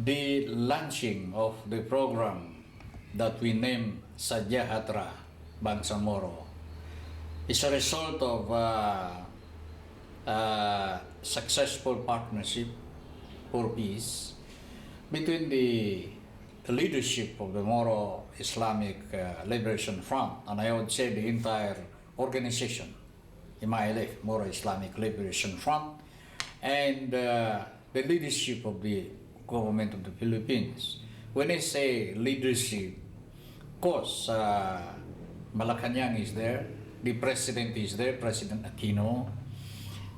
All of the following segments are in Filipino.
the launching of the program that we named Sadyahatra Bangsamoro is a result of successful partnership for peace between the leadership of the Moro Islamic Liberation Front, and I would say the entire organization, MILF, Moro Islamic Liberation Front, and the leadership of the government of the Philippines. When I say leadership, of course, Malacanang is there, the President is there, President Aquino,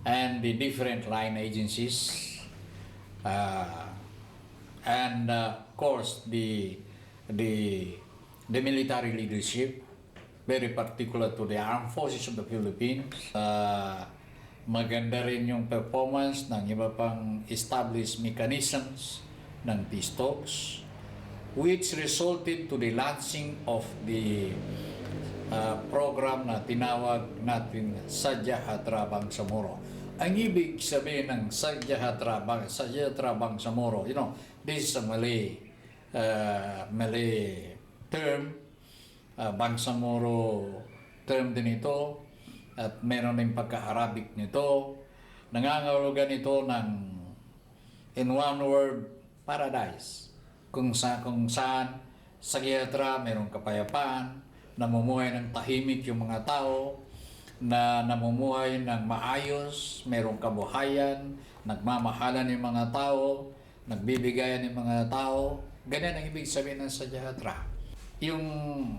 and the different line agencies, and of course the military leadership, very particular to the armed forces of the Philippines. Maganda rin yung performance ng iba pang established mechanisms ng peace talks, which resulted to the launching of the program na tinawag natin Sadyahatra Bangsamoro. Ang ibig sabihin ng Sadyahatra Bangsamoro, this is a Malay term, Bangsamoro term din ito, at meron din pagka-Arabic nito. Nangangahulugan ito ng, in one word, paradise. Kung saan Sadyahatra merong kapayapaan, namumuhay ng tahimik yung mga tao, na namumuhay ng maayos, merong kabuhayan, nagmamahalan yung mga tao, nagbibigayan yung mga tao. Ganyan ang ibig sabihin ng Sadyahatra. Yung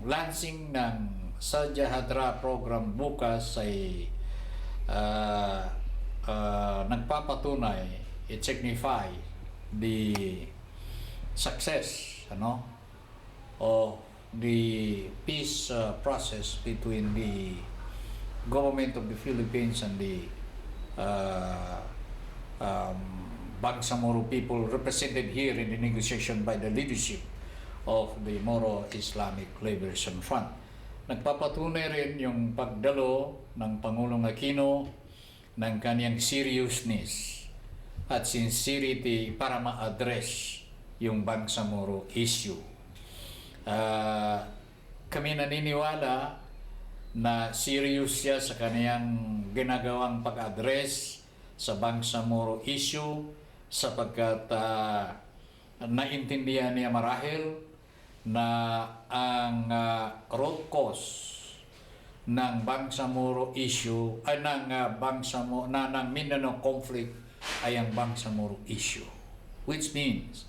launching ng Sadyahatra program bukas ay nagpapatunay, it signify the success of the peace process between the government of the Philippines and the Bangsamoro people represented here in the negotiation by the leadership of the Moro Islamic Liberation Front. Nagpapatunay rin yung pagdalo ng Pangulong Aquino ng kanyang seriousness at sincerity para ma-address yung Bangsamoro issue. Kami naniniwala na serious siya sa kaniyang ginagawang pag-address sa Bangsamoro issue, sapagkat naintindihan niya marahil na ang root cause ng Bangsamoro issue ay ng Mindanao conflict ay ang Bangsamoro issue, which means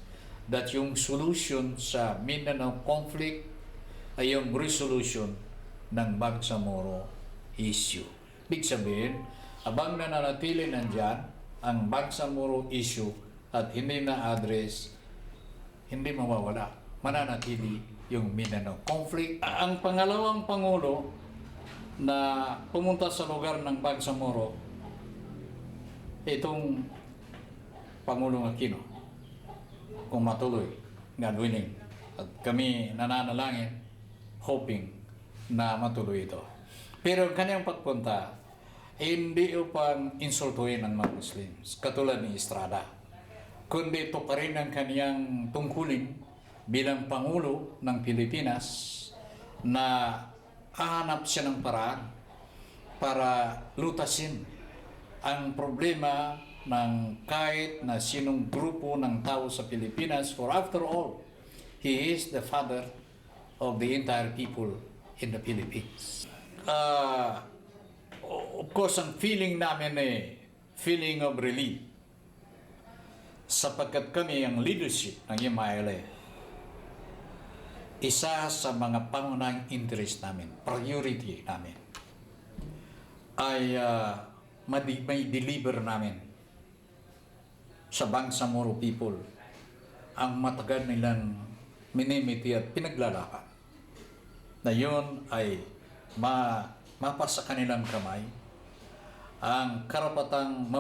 that yung solution sa Mindanao conflict ay yung resolution ng Bangsamoro issue. Ibig sabihin, abang nananatili nandyan ang Bangsamoro issue at hindi na-address, hindi mawawala, mananatili yung Mindanao conflict. Ang pangalawang Pangulo na pumunta sa lugar ng Bangsamoro, itong Pangulong Aquino, kung matuloy, God willing. At kami nananalangin, hoping na matuloy ito. Pero kanyang pagpunta, hindi upang insultuhin ang mga Muslims, katulad ni Estrada, kundi ito pa rin ang kanyang tungkulin bilang Pangulo ng Pilipinas, na hahanap siya ng paraan para lutasin ang problema ng kahit na sinong grupo ng tao sa Pilipinas. For after all, he is the father of the entire people in the Philippines. Of course, ang feeling namin ay feeling of relief, sapagkat kami ang leadership ng MILF, isa sa mga pangunahing interest namin, priority namin, ay may deliver namin sa Bangsamoro people ang matagal nilang minimiti at pinaglalakan, na yun ay mapasa kanilang kamay ang karapatang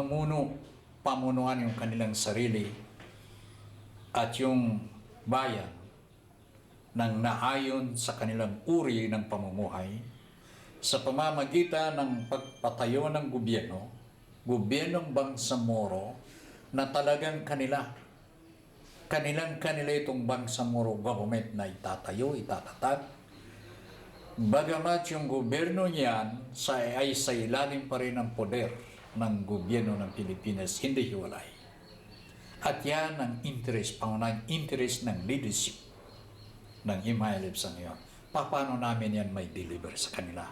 pamunuan yung kanilang sarili at yung bayan ng naayon sa kanilang uri ng pamumuhay sa pamamagitan ng pagpatayo ng gobyernong Bangsamoro na talagang kanila kanila itong Bangsamoro government na itatatag. Bagamat yung gobyerno niyan ay sa ilalim pa rin ng poder ng gobyerno ng Pilipinas, hindi hiwalay. At yan ang interest, pangunahing interest ng leadership ng MILF sa ngayon. Paano namin yan may deliver sa kanila?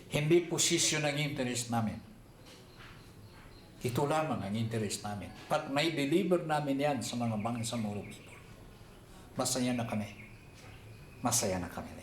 Hindi posisyon ang interest namin. Ito lamang ang interest namin. Pat may deliver namin yan sa mga Bangsamoro people. Masaya na kami. Masaya na kami.